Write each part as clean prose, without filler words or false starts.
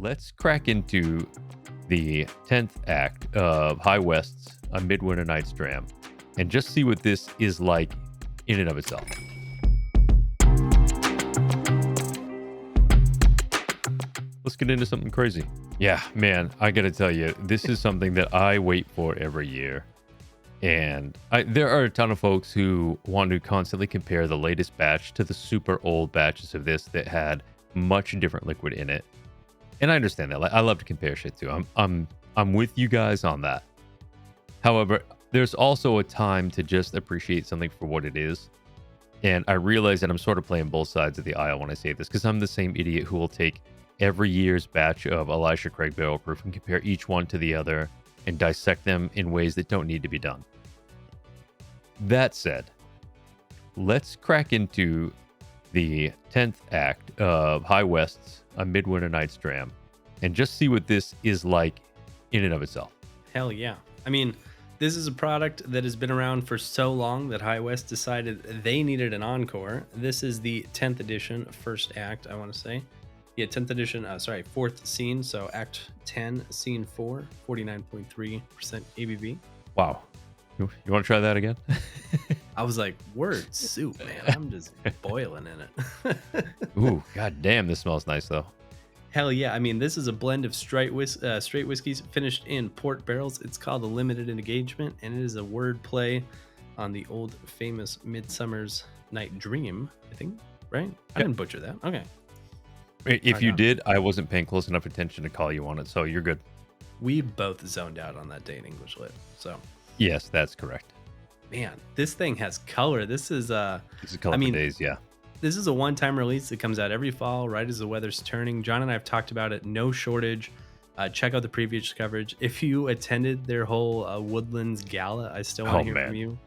Let's crack into the 10th act of High West's A Midwinter Nights Dram and just see what this is like in and of itself. Let's get into something crazy. Yeah, man, I gotta tell you, this is something that I wait for every year. And there are a ton of folks who want to constantly compare the latest batch to the super old batches of this that had much different liquid in it. And I understand that. Like, I love to compare shit too. I'm with you guys on that. However, there's also a time to just appreciate something for what it is. And I realize that I'm sort of playing both sides of the aisle when I say this, because I'm the same idiot who will take every year's batch of Elisha Craig Barrel Proof and compare each one to the other and dissect them in ways that don't need to be done. That said, let's crack into the 10th act of High West's A Midwinter Nights Dram and just see what this is like in and of itself. Hell yeah. I mean, this is a product that has been around for so long that High West decided they needed an encore. This is the 10th edition, first act, I want to say. Yeah, 10th edition, fourth scene. So act 10, scene 4, 49.3% ABV. Wow. You want to try that again? I was like, word soup, man. I'm just boiling in it. Ooh, god damn, this smells nice though. Hell yeah. I mean, this is a blend of straight whiskeys finished in port barrels. It's called a limited engagement, and it is a word play on the old famous Midsummer's Night Dream, I think, right? I didn't butcher that. Okay. If you did, I wasn't paying close enough attention to call you on it, so you're good. We both zoned out on that day in English Lit, so. Yes, that's correct. Man, this thing has color. This is It's a color for days, yeah. This is a one-time release that comes out every fall, right as the weather's turning. John and I have talked about it. No shortage. Check out the previous coverage. If you attended their whole Woodlands Gala, I still want to hear from you.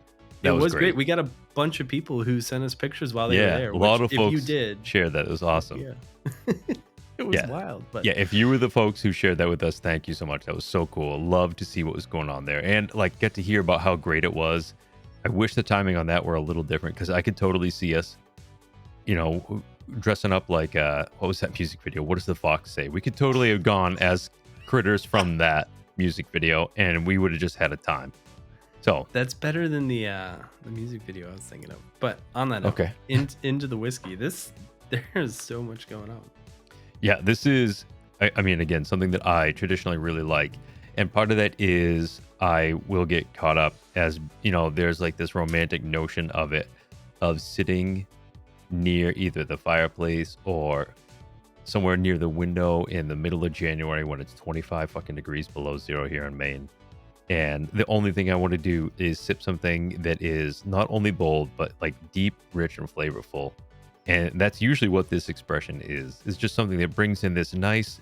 It was great. We got a bunch of people who sent us pictures while they were there. A lot of folks if you did, shared that. It was awesome. Yeah. It was wild. But yeah, if you were the folks who shared that with us, thank you so much. That was so cool. Love to see what was going on there and like get to hear about how great it was. I wish the timing on that were a little different because I could totally see us, dressing up like what was that music video? What does the fox say? We could totally have gone as critters from that music video, and we would have just had a time. So that's better than the music video I was thinking of. But on that note, into the whiskey, there's so much going on. Yeah, this is, I mean, again, something that I traditionally really like. And part of that is I will get caught up as, there's like this romantic notion of it, of sitting near either the fireplace or somewhere near the window in the middle of January when it's 25 fucking degrees below zero here in Maine. And the only thing I want to do is sip something that is not only bold, but like deep, rich, and flavorful. And that's usually what this expression is. It's just something that brings in this nice,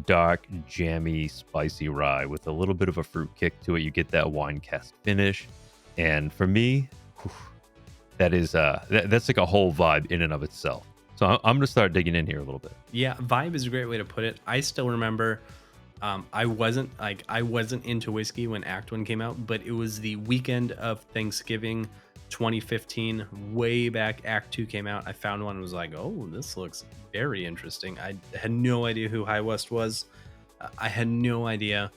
dark, jammy, spicy rye with a little bit of a fruit kick to it. You get that wine cask finish. And for me, that is that's like a whole vibe in and of itself. So I'm going to start digging in here a little bit. Yeah, vibe is a great way to put it. I still remember I wasn't into whiskey when Act 1 came out, but it was the weekend of Thanksgiving 2015, way back. Act 2 came out. I found one and was like, oh, this looks very interesting. I had no idea who High West was. I had no idea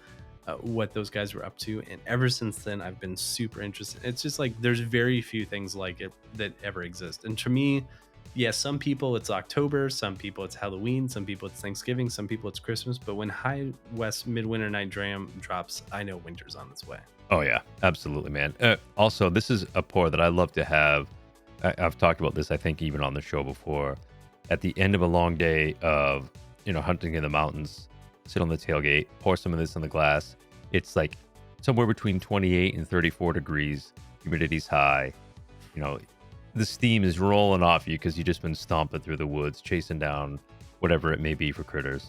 what those guys were up to, and ever since then I've been super interested. It's just like there's very few things like it that ever exist. And to me, some people it's October, some people it's Halloween, some people it's Thanksgiving, some people it's Christmas, but when High West Midwinter Night Dram drops, I know winter's on its way. Oh, yeah, absolutely, man. Also, this is a pour that I love to have. I've talked about this, I think, even on the show before. At the end of a long day of, hunting in the mountains, sit on the tailgate, pour some of this in the glass. It's like somewhere between 28 and 34 degrees. Humidity's high. The steam is rolling off you because you've just been stomping through the woods, chasing down whatever it may be for critters.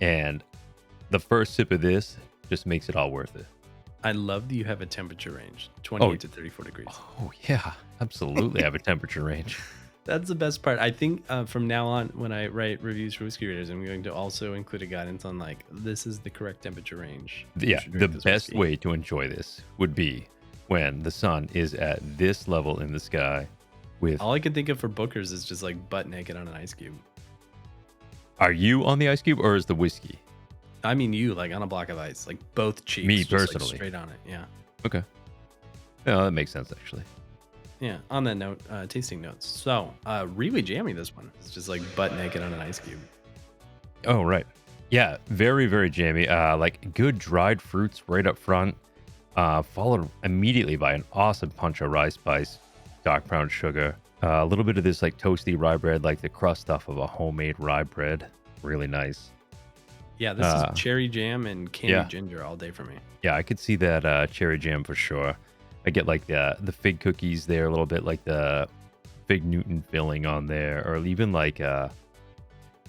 And the first sip of this just makes it all worth it. I love that you have a temperature range, 28 to 34 degrees. Oh, yeah, absolutely. I have a temperature range. That's the best part. I think from now on, when I write reviews for whiskey readers, I'm going to also include a guidance on like, this is the correct temperature range. Yeah, the best way to enjoy this would be when the sun is at this level in the sky with... All I can think of for bookers is just like butt naked on an ice cube. Are you on the ice cube or is the whiskey? I mean, you like on a block of ice, like both cheeks. Me just, like, personally. straight on it. Yeah. Okay. No, that makes sense actually. Yeah. On that note, tasting notes. So, really jammy this one. It's just like butt naked on an ice cube. Oh, right. Yeah, very, very jammy. Like good dried fruits right up front, followed immediately by an awesome punch of rye spice, dark brown sugar, a little bit of this like toasty rye bread, like the crust off of a homemade rye bread. Really nice. Yeah, this is cherry jam and candied yeah. ginger all day for me. Yeah, I could see that cherry jam for sure. I get like the fig cookies there a little bit, like the fig Newton filling on there, or even like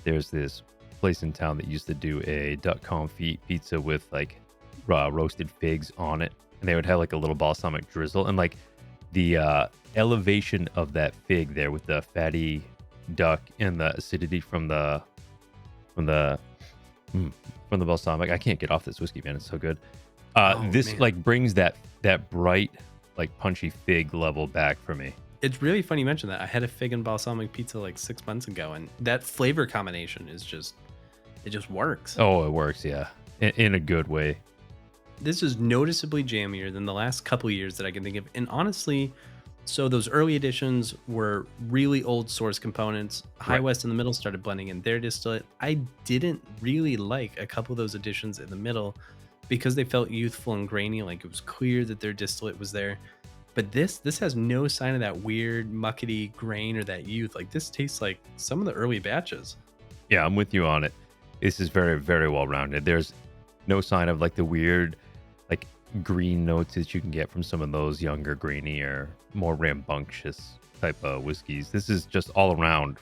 there's this place in town that used to do a duck confit pizza with like roasted figs on it, and they would have like a little balsamic drizzle, and like the elevation of that fig there with the fatty duck and the acidity from the balsamic. I can't get off this whiskey, man. It's so good. This man. like brings that bright, like punchy fig level back for me. It's really funny you mentioned that. I had a fig and balsamic pizza like 6 months ago, and that flavor combination is just, it just works. Oh, it works, yeah, in a good way. This is noticeably jammier than the last couple years that I can think of. And honestly, so those early editions were really old source components. High Right. West in the middle started blending in their distillate. I didn't really like a couple of those additions in the middle because they felt youthful and grainy, like it was clear that their distillate was there. But this has no sign of that weird muckety grain or that youth. Like this tastes like some of the early batches. Yeah, I'm with you on it. This is very, very well rounded. There's no sign of like the weird, like green notes that you can get from some of those younger, grainy or more rambunctious type of whiskeys. This is just all around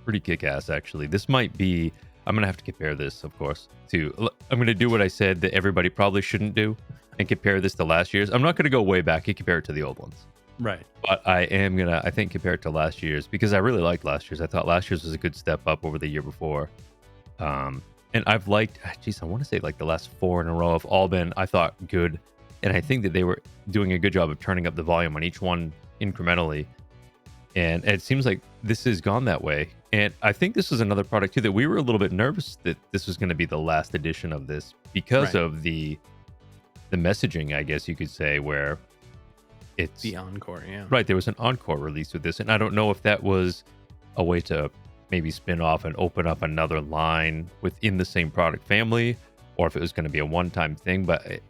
pretty kick-ass, actually. This might be, I'm going to have to compare this, of course, I'm going to do what I said that everybody probably shouldn't do and compare this to last year's. I'm not going to go way back and compare it to the old ones. Right. But I am going to, I think, compare it to last year's because I really liked last year's. I thought last year's was a good step up over the year before. And I've liked, I want to say like the last 4 in a row have all been, I thought, good. And I think that they were doing a good job of turning up the volume on each one incrementally. And it seems like this has gone that way. And I think this was another product too that we were a little bit nervous that this was going to be the last edition of this because Right. of the messaging, I guess you could say, where it's The Encore, yeah. right. There was an Encore release with this, and I don't know if that was a way to maybe spin off and open up another line within the same product family, or if it was going to be a one-time thing. But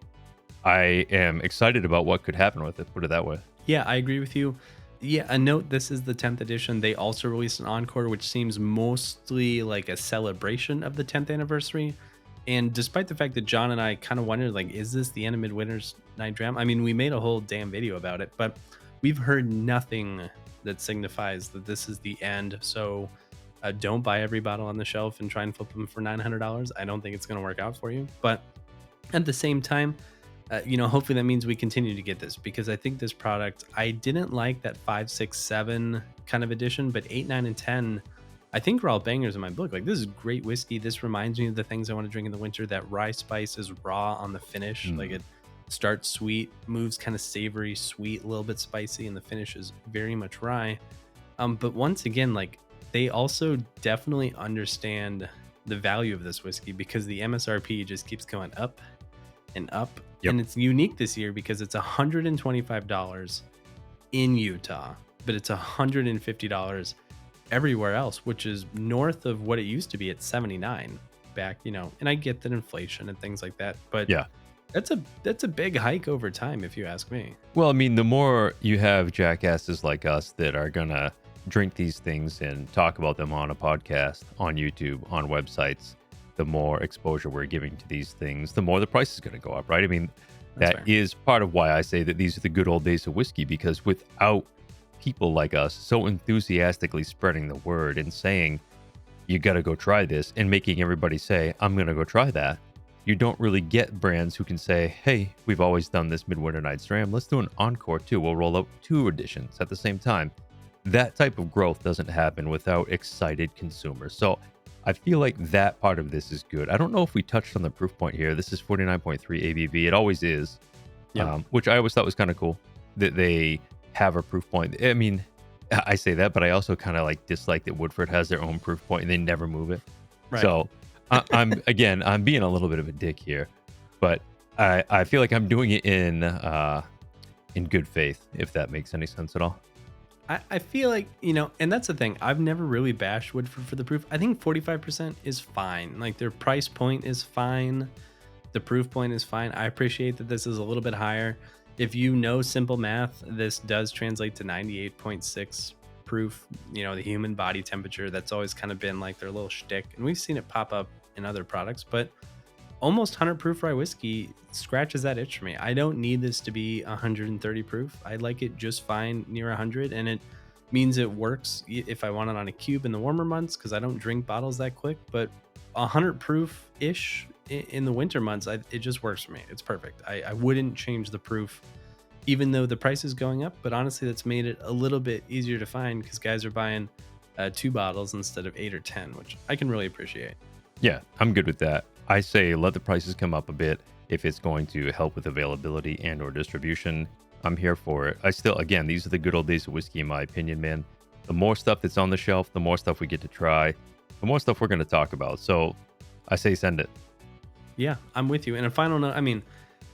I am excited about what could happen with it. Put it that way. Yeah, I agree with you. Yeah, a note, this is the 10th edition. They also released an Encore, which seems mostly like a celebration of the 10th anniversary. And despite the fact that John and I kind of wondered, like, is this the end of Midwinter's Night Dram? I mean, we made a whole damn video about it, but we've heard nothing that signifies that this is the end. So don't buy every bottle on the shelf and try and flip them for $900. I don't think it's going to work out for you. But at the same time, hopefully that means we continue to get this, because I think this product, I didn't like that 5, 6, 7 kind of edition, but 8, 9, and 10, I think are all bangers in my book. Like, this is great whiskey. This reminds me of the things I want to drink in the winter. That rye spice is raw on the finish. Like, it starts sweet, moves kind of savory, sweet, a little bit spicy, and the finish is very much rye. But once again, like, they also definitely understand the value of this whiskey, because the MSRP just keeps going up and up. Yep. And it's unique this year because it's $125 in Utah, but it's $150 everywhere else, which is north of what it used to be at 79 back, and I get that inflation and things like that, but Yeah. that's a big hike over time, if you ask me. Well, I mean, the more you have jackasses like us that are gonna drink these things and talk about them on a podcast, on YouTube, on websites, the more exposure we're giving to these things, the more the price is going to go up, right? I mean, That's that fair. is part of why I say that these are the good old days of whiskey, because without people like us so enthusiastically spreading the word and saying, you got to go try this, and making everybody say, I'm going to go try that, you don't really get brands who can say, hey, we've always done this Midwinter Nights Dram. Let's do an Encore too. We'll roll out 2 editions at the same time. That type of growth doesn't happen without excited consumers. So I feel like that part of this is good. I don't know if we touched on the proof point here. This is 49.3 ABV. It always is, which I always thought was kind of cool that they have a proof point. I mean, I say that, but I also kind of like dislike that Woodford has their own proof point and they never move it. Right. So I'm being a little bit of a dick here, but I feel like I'm doing it in good faith, if that makes any sense at all. I feel like, and that's the thing. I've never really bashed Woodford for the proof. I think 45% is fine. Like their price point is fine. The proof point is fine. I appreciate that this is a little bit higher. If you know simple math, this does translate to 98.6 proof, the human body temperature. That's always kind of been like their little shtick. And we've seen it pop up in other products, but almost 100 proof rye whiskey scratches that itch for me. I don't need this to be 130 proof. I like it just fine near 100, and it means it works if I want it on a cube in the warmer months because I don't drink bottles that quick. But 100 proof ish in the winter months, it just works for me. It's perfect. I wouldn't change the proof, even though the price is going up. But honestly, that's made it a little bit easier to find because guys are buying 2 bottles instead of 8 or 10, which I can really appreciate. Yeah, I'm good with that. I say let the prices come up a bit if it's going to help with availability and or distribution. I'm here for it. Again, these are the good old days of whiskey in my opinion, man. The more stuff that's on the shelf, the more stuff we get to try, the more stuff we're going to talk about. So I say send it. Yeah, I'm with you. And a final note,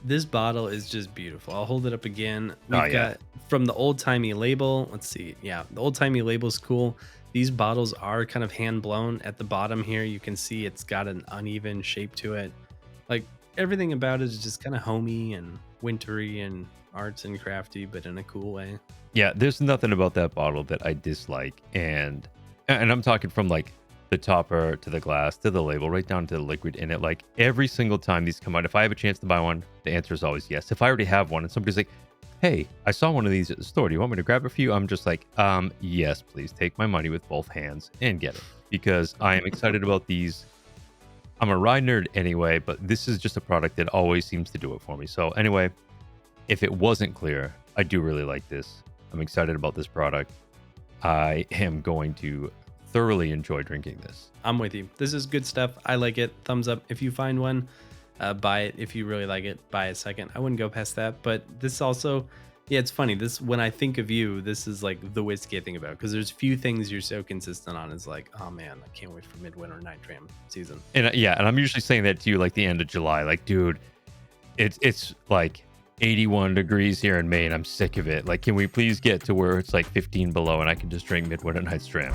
this bottle is just beautiful. I'll hold it up again. We've got from the old-timey label. Let's see. Yeah, the old-timey label's cool. These bottles are kind of hand blown at the bottom here. You can see it's got an uneven shape to it. Like everything about it is just kind of homey and wintry and arts and crafty, but in a cool way. Yeah, there's nothing about that bottle that I dislike. And I'm talking from like the topper to the glass to the label, right down to the liquid in it. Like every single time these come out, if I have a chance to buy one, the answer is always yes. If I already have one and somebody's like, hey, I saw one of these at the store, do you want me to grab it for you? I'm just like, yes, please take my money with both hands and get it, because I am excited about these. I'm a rye nerd anyway, but this is just a product that always seems to do it for me. So anyway, if it wasn't clear, I do really like this. I'm excited about this product. I am going to thoroughly enjoy drinking this. I'm with you. This is good stuff. I like it. Thumbs up if you find one. Buy it if you really like it. Buy a second. I wouldn't go past that. But this also, it's funny. This, when I think of you, this is like the whiskey I think about, because there's few things you're so consistent on. Is like, oh man, I can't wait for Midwinter Night Dram season. And and I'm usually saying that to you like the end of July. Like, dude, it's like 81 degrees here in Maine. I'm sick of it. Like, can we please get to where it's like 15 below and I can just drink Midwinter Nights Dram?